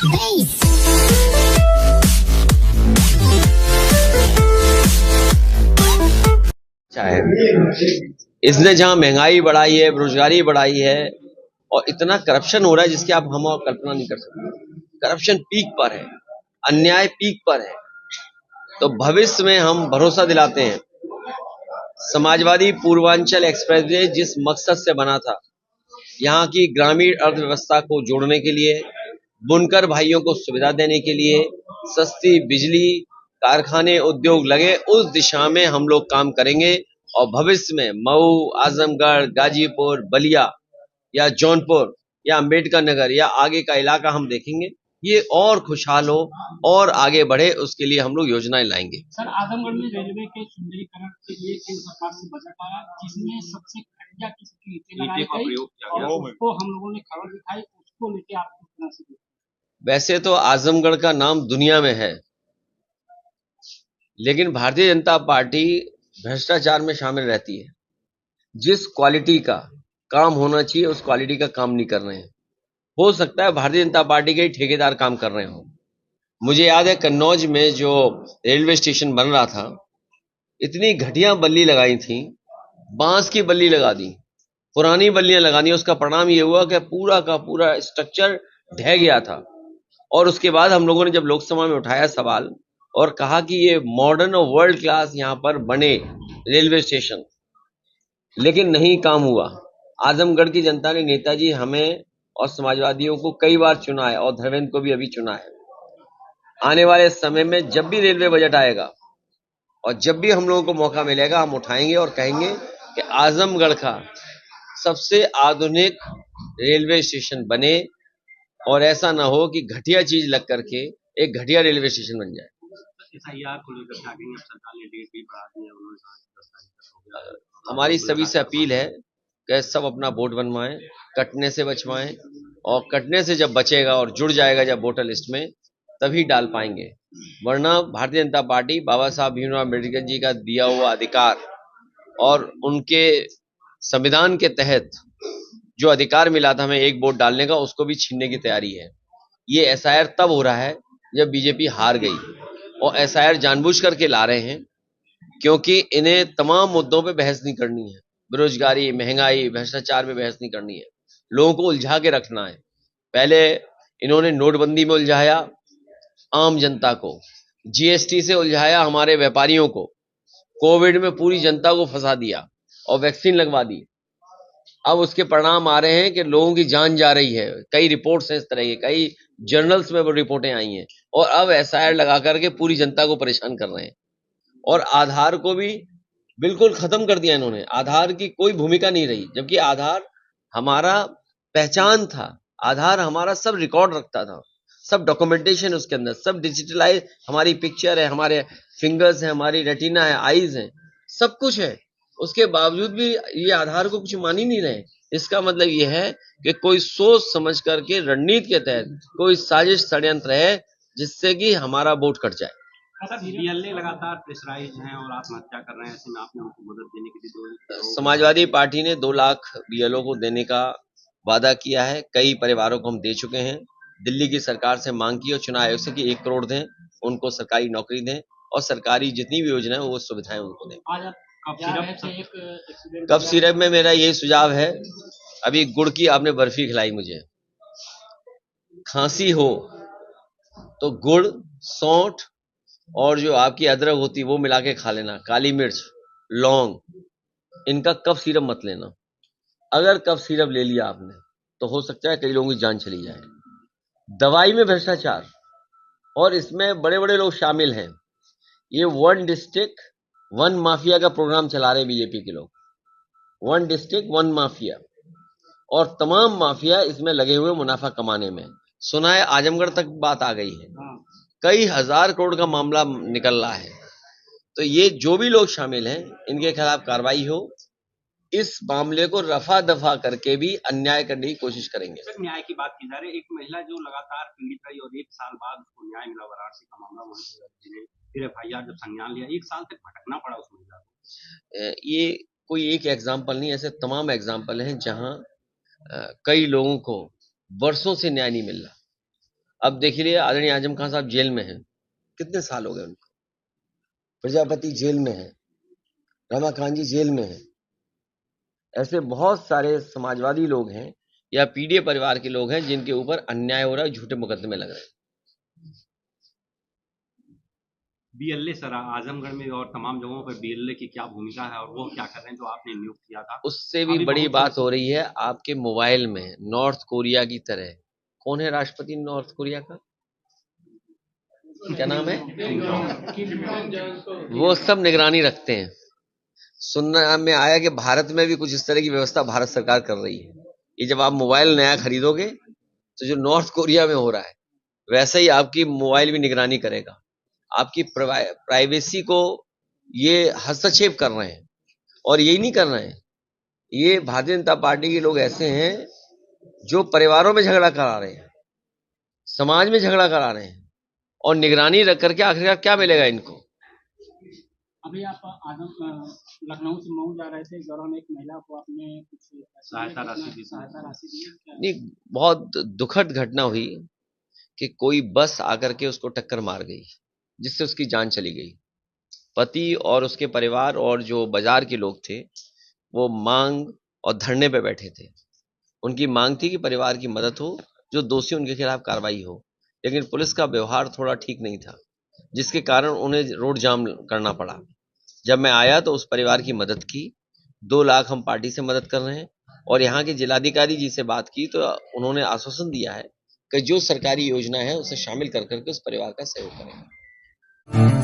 अच्छा है। इसने जहां महंगाई बढ़ाई है, बेरोजगारी बढ़ाई है और इतना करप्शन हो रहा है जिसकी आप हम और कल्पना नहीं कर सकते। करप्शन पीक पर है, अन्याय पीक पर है। तो भविष्य में हम भरोसा दिलाते हैं, समाजवादी पूर्वांचल एक्सप्रेसवे जिस मकसद से बना था, यहाँ की ग्रामीण अर्थव्यवस्था को जोड़ने के लिए, बुनकर भाइयों को सुविधा देने के लिए, सस्ती बिजली, कारखाने, उद्योग लगे, उस दिशा में हम लोग काम करेंगे और भविष्य में मऊ, आजमगढ़, गाजीपुर, बलिया या जौनपुर या अम्बेडकर नगर या आगे का इलाका हम देखेंगे, ये और खुशहाल हो और आगे बढ़े, उसके लिए हम लोग योजनाएं लाएंगे। सर, आजमगढ़ में रेलवे के सुंदरीकरण के लिए केंद्र सरकार से बजट आया, जिसमें सबसे घटिया किस्म की नीति लगाई गई और उसको हम लोगों ने खबर दिखाई, उसको लेके आप किस तरह से? वैसे तो आजमगढ़ का नाम दुनिया में है, लेकिन भारतीय जनता पार्टी भ्रष्टाचार में शामिल रहती है। जिस क्वालिटी का काम होना चाहिए उस क्वालिटी का काम नहीं कर रहे हैं। हो सकता है भारतीय जनता पार्टी के ही ठेकेदार काम कर रहे हो। मुझे याद है कन्नौज में जो रेलवे स्टेशन बन रहा था, इतनी घटिया बल्ली लगाई थी, बांस की बल्ली लगा दी, पुरानी बल्लियां लगा दी। उसका परिणाम ये हुआ कि पूरा का पूरा स्ट्रक्चर ढह गया था। और उसके बाद हम लोगों ने जब लोकसभा में उठाया सवाल और कहा कि ये मॉडर्न और वर्ल्ड क्लास यहाँ पर बने रेलवे स्टेशन, लेकिन नहीं काम हुआ। आजमगढ़ की जनता ने नेताजी हमें और समाजवादियों को कई बार चुना है और धर्मेंद्र को भी अभी चुना है। आने वाले समय में जब भी रेलवे बजट आएगा और जब भी हम लोगों को मौका मिलेगा, हम उठाएंगे और कहेंगे कि आजमगढ़ का सबसे आधुनिक रेलवे स्टेशन बने और ऐसा ना हो कि घटिया चीज लग करके एक घटिया रेलवे स्टेशन बन जाए। SIR को लेकर आगे सरकार ने डेट भी बढ़ा दी है, उन्होंने कहा 10 तारीख तक हो गया। हमारी सभी से अपील है कि सब अपना वोट बनवाएं, कटने से बचवाएं और कटने से जब बचेगा और जुड़ जाएगा जब वोटर लिस्ट में, तभी डाल पाएंगे। वरना भारतीय जनता पार्टी बाबा साहब भीमराव अम्बेडकर जी का दिया हुआ अधिकार और उनके संविधान के तहत जो अधिकार मिला था हमें एक वोट डालने का, उसको भी छीनने की तैयारी है। ये SIR तब हो रहा है जब बीजेपी हार गई और SIR जानबूझ करके ला रहे हैं क्योंकि इन्हें तमाम मुद्दों पे बहस नहीं करनी है। बेरोजगारी, महंगाई, भ्रष्टाचार में बहस नहीं करनी है, लोगों को उलझा के रखना है। पहले इन्होंने नोटबंदी में उलझाया आम जनता को, GST से उलझाया हमारे व्यापारियों को, कोविड में पूरी जनता को फंसा दिया और वैक्सीन लगवा दी। अब उसके परिणाम आ रहे हैं कि लोगों की जान जा रही है। कई रिपोर्ट्स हैं इस तरह की, कई जर्नल्स में वो रिपोर्टें आई हैं और अब SIR लगा करके पूरी जनता को परेशान कर रहे हैं। और आधार को भी बिल्कुल खत्म कर दिया इन्होंने। आधार की कोई भूमिका नहीं रही, जबकि आधार हमारा पहचान था, आधार हमारा सब रिकॉर्ड रखता था, सब डॉक्यूमेंटेशन उसके अंदर, सब डिजिटलाइज, हमारी पिक्चर है, हमारे फिंगर्स है, हमारी रेटिना है, आईज है, सब कुछ है। उसके बावजूद भी ये आधार को कुछ मान ही नहीं रहे। इसका मतलब ये है कि कोई सोच समझ करके रणनीति के तहत कोई साजिश षड्यंत्र है जिससे कि हमारा वोट कट जाए। BLA लगातार प्रेशराइज हैं और आत्महत्या कर रहे हैं, ऐसे में आपने उनको मदद देने के लिए समाजवादी पार्टी ने 2 लाख BLO को देने का वादा किया है। कई परिवारों को हम दे चुके हैं। दिल्ली की सरकार से मांग की और चुनाव आयोग से कि 1 करोड़ दें, उनको सरकारी नौकरी दें और सरकारी जितनी भी योजना है वो सुविधाएं उनको दें। आज आप कफ सिरप में मेरा यही सुझाव है, अभी गुड़ की आपने बर्फी खिलाई मुझे, खांसी हो तो गुड़, सौंठ और जो आपकी अदरक होती है वो मिला के खा लेना, काली मिर्च, लौंग, इनका कफ सिरप मत लेना। अगर कफ सिरप ले लिया आपने तो हो सकता है कई लोगों की जान चली जाए। दवाई में भ्रष्टाचार और इसमें बड़े बड़े लोग शामिल हैं। ये 1 डिस्ट्रिक्ट 1 माफिया का प्रोग्राम चला रहे बीजेपी के लोग। 1 डिस्ट्रिक्ट 1 माफिया और तमाम माफिया इसमें लगे हुए मुनाफा कमाने में। सुना है आजमगढ़ तक बात आ गई है, कई हजार करोड़ का मामला निकल रहा है। तो ये जो भी लोग शामिल हैं इनके खिलाफ कार्रवाई हो, इस मामले को रफा दफा करके भी अन्याय करने की कोशिश करेंगे। सर, न्याय की बात की जा रही है, एक महिला जो लगातार पीड़ित रही और 1 साल बाद उसको न्याय मिला, वाराणसी का मामला, वहीं ने फिर FIR जब संज्ञान लिया, 1 साल तक भटकना पड़ा उस महिला को। ये कोई एक एग्जाम्पल नहीं, ऐसे तमाम एग्जाम्पल हैं जहां कई लोगों को वर्षों से न्याय नहीं मिल रहा। अब देख लीजिए आदरणीय आजम खान साहब जेल में हैं, कितने साल हो गए उनको। प्रजापति जेल में है, रमाकांत जी जेल में है। ऐसे बहुत सारे समाजवादी लोग हैं या पीडीए परिवार के लोग हैं जिनके ऊपर अन्याय हो रहा है, झूठे मुकदमे लग रहे हैं। बीएलए सर आजमगढ़ में और तमाम जगहों पर बीएलए की क्या भूमिका है और वो क्या कर रहे हैं जो आपने नियुक्त किया था? उससे भी बड़ी बात हो रही है आपके मोबाइल में नॉर्थ कोरिया की तरह। कौन है राष्ट्रपति नॉर्थ कोरिया का, क्या नाम है? वो सब निगरानी रखते हैं। सुनने में आया कि भारत में भी कुछ इस तरह की व्यवस्था भारत सरकार कर रही है। ये जब आप मोबाइल नया खरीदोगे तो जो नॉर्थ कोरिया में हो रहा है वैसे ही आपकी मोबाइल भी निगरानी करेगा। आपकी प्राइवेसी को ये हस्तक्षेप कर रहे हैं और यही नहीं कर रहे हैं। ये भारतीय जनता पार्टी के लोग ऐसे हैं जो परिवारों में झगड़ा करा रहे हैं, समाज में झगड़ा करा रहे हैं और निगरानी रख करके आखिरकार क्या मिलेगा इनको। अभी आप लखनऊ से मऊ जा रहे थे, इस दौरान एक महिला को आपने कुछ सहायता राशि दी। नहीं, बहुत दुखद घटना हुई कि कोई बस आकर के उसको टक्कर मार गई जिससे उसकी जान चली गई। पति और उसके परिवार और जो बाजार के लोग थे वो मांग और धरने पे बैठे थे। उनकी मांग थी कि परिवार की मदद हो, जो दोषी उनके खिलाफ कार्रवाई हो, लेकिन पुलिस का व्यवहार थोड़ा ठीक नहीं था जिसके कारण उन्हें रोड जाम करना पड़ा। जब मैं आया तो उस परिवार की मदद की। 2 लाख हम पार्टी से मदद कर रहे हैं और यहाँ के जिलाधिकारी जी से बात की तो उन्होंने आश्वासन दिया है कि जो सरकारी योजना है उसे शामिल कर करके उस परिवार का सहयोग करेंगे।